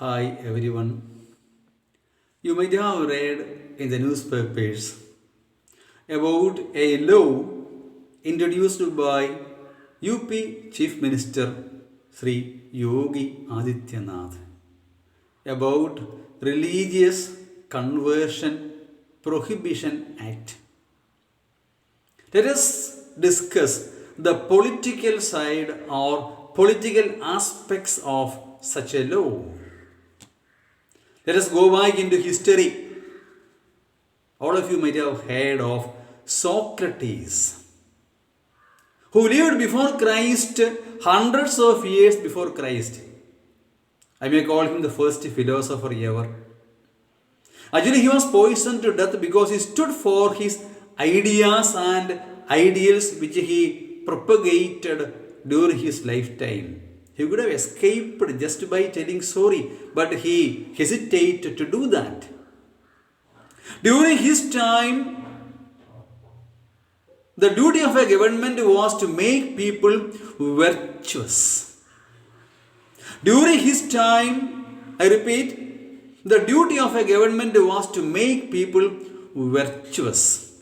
Hi everyone. You might have read in the newspapers about a law introduced by UP Chief Minister Sri Yogi Aditya Nath about Religious Conversion Prohibition Act. Let us discuss the political side or political aspects of such a law. Let us go back into history. All of you might have heard of Socrates, who lived before Christ hundreds of years before Christ. I may call him the first philosopher ever. Actually, he was poisoned to death because he stood for his ideas and ideals which he propagated during his lifetime. He could have escaped just by telling sorry, but he hesitated to do that. During his time, the duty of a government was to make people virtuous. During his time, I repeat, the duty of a government was to make people virtuous.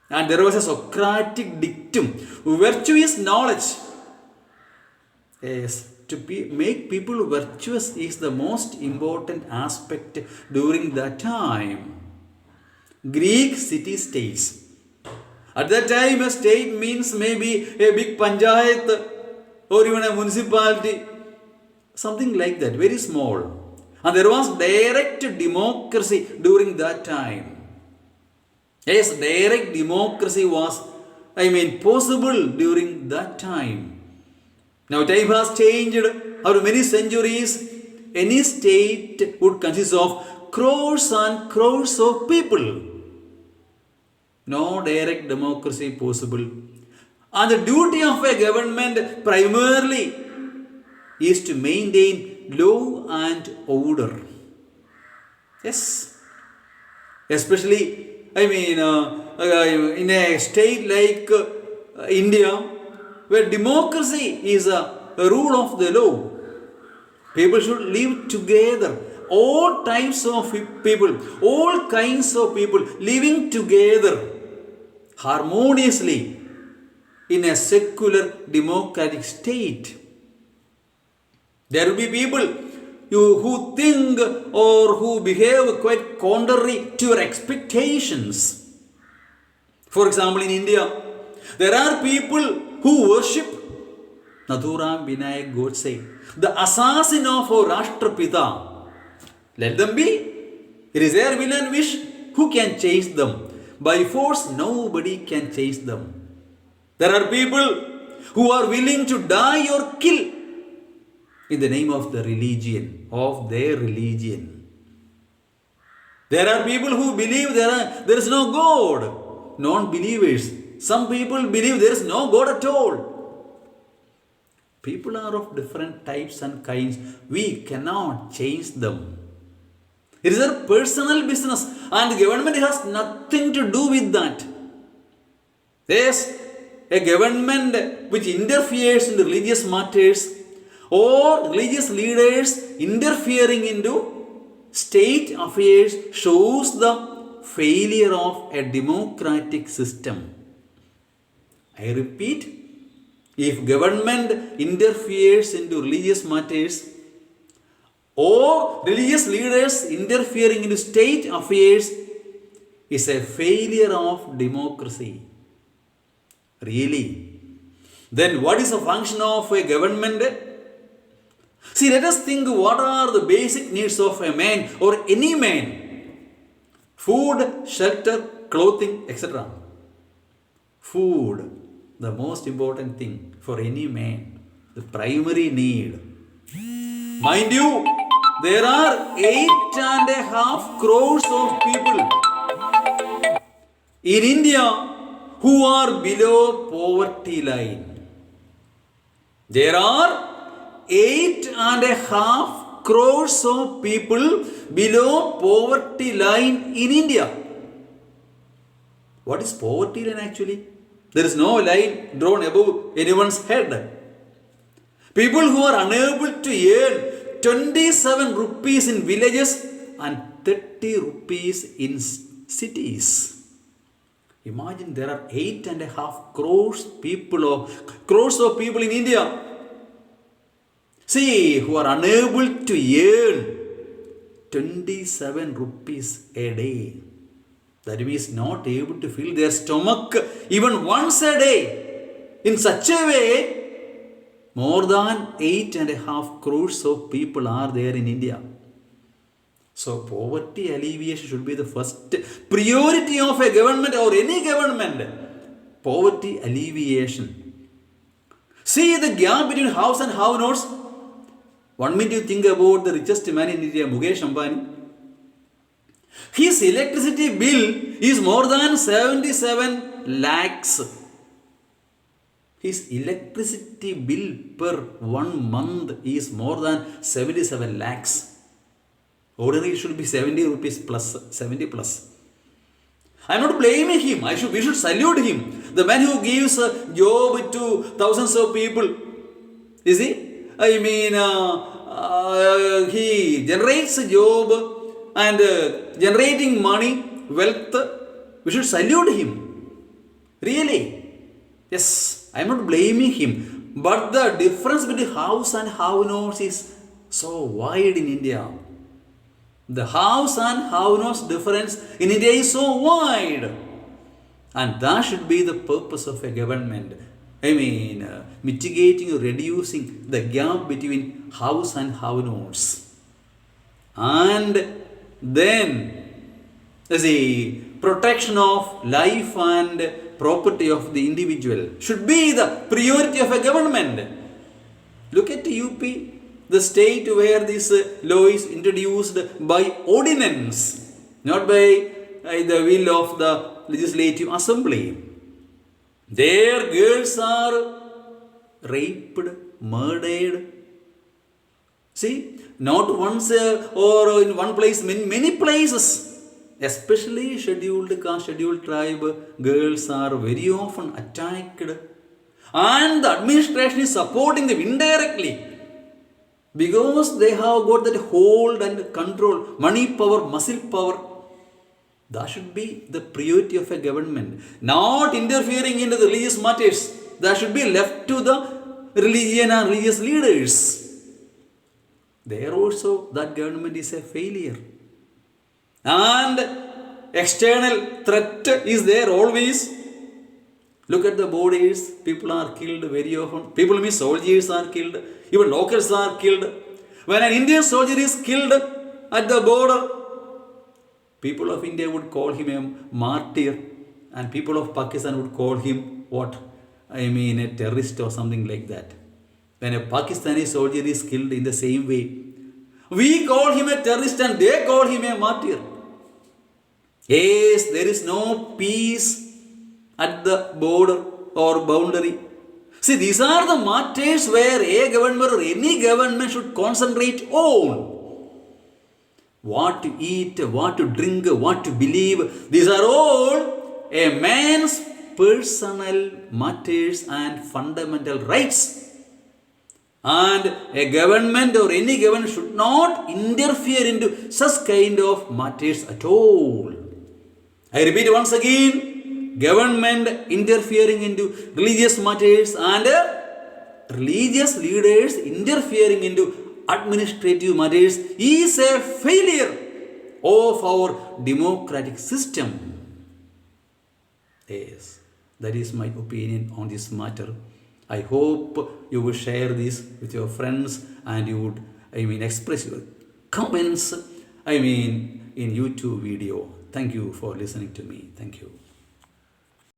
And there was a Socratic dictum: virtue is knowledge. Yes, make people virtuous is the most important aspect during that time. Greek city-states. At that time, a state means maybe a big panchayat or even a municipality, something like that, very small. And there was direct democracy during that time. Yes, direct democracy was, possible during that time. Now time has changed. After many centuries, any state would consist of crores and crores of people. No direct democracy possible. And the duty of a government primarily is to maintain law and order. Yes. Especially, in a state like India, where democracy is a rule of the law. People should live together. All types of people, all kinds of people living together harmoniously in a secular democratic state. There will be people who think or who behave quite contrary to your expectations. For example, in India, there are people who worship Nathuram Vinayak Godse, the assassin of our Rashtrapita. Let them be. It is their will and wish. Who can change them? By force, nobody can change them. There are people who are willing to die or kill in the name of the religion, of their religion. There are people who believe there is no God. Non-believers. Some people believe there is no God at all. People are of different types and kinds. We cannot change them. It is their personal business, and the government has nothing to do with that. Yes, a government which interferes in religious matters or religious leaders interfering into state affairs shows the failure of a democratic system. I repeat, if government interferes into religious matters or religious leaders interfering into state affairs, is a failure of democracy. Really? Then what is the function of a government? See, let us think what are the basic needs of a man or any man. Food, shelter, clothing, etc. Food, the most important thing for any man, the primary need. Mind you, there are 8.5 crores of people in India who are below poverty line. There are 8.5 crores of people below poverty line in India. What is poverty line actually? There is no line drawn above anyone's head. People who are unable to earn 27 rupees in villages and 30 rupees in cities. Imagine there are 8.5 crores of people in India. See, who are unable to earn 27 rupees a day. That means not able to fill their stomach even once a day. In such a way, more than 8.5 crores of people are there in India. So poverty alleviation should be the first priority of a government or any government. Poverty alleviation. See the gap between haves and have-nots. 1 minute you think about the richest man in India, Mukesh Ambani. His electricity bill is more than 77 lakhs. His electricity bill per 1 month is more than 77 lakhs. Ordinarily it should be 70 rupees plus, 70 plus. I am not blaming him. We should salute him. The man who gives a job to thousands of people. Is he? He generates a job and generating money, wealth. We should salute him. Really. Yes, I am not blaming him. But the difference between haves and have-nots is so wide in India. The haves and have-nots difference in India is so wide. And that should be the purpose of a government. Mitigating or reducing the gap between haves and have-nots. And then, the protection of life and property of the individual should be the priority of a government. Look at UP, the state where this law is introduced by ordinance, not by the will of the legislative assembly. There girls are raped, murdered. See, not once or in one place, many places. Especially scheduled caste, scheduled tribe girls are very often attacked. And the administration is supporting them indirectly. Because they have got that hold and control, money power, muscle power. That should be the priority of a government. Not interfering into the religious matters. That should be left to the religion and religious leaders. There also, that government is a failure. And external threat is there always. Look at the borders. People are killed very often. People mean soldiers are killed. Even locals are killed. When an Indian soldier is killed at the border, people of India would call him a martyr. And people of Pakistan would call him what? A terrorist or something like that. When a Pakistani soldier is killed in the same way, we call him a terrorist and they call him a martyr. Yes, there is no peace at the border or boundary. See, these are the matters where a government or any government should concentrate on. What to eat, what to drink, what to believe. These are all a man's personal matters and fundamental rights. And a government or any government should not interfere into such kind of matters at all. I repeat once again, government interfering into religious matters and religious leaders interfering into administrative matters is a failure of our democratic system. Yes, that is my opinion on this matter. I hope you will share this with your friends and you would, express your comments, in YouTube video. Thank you for listening to me. Thank you.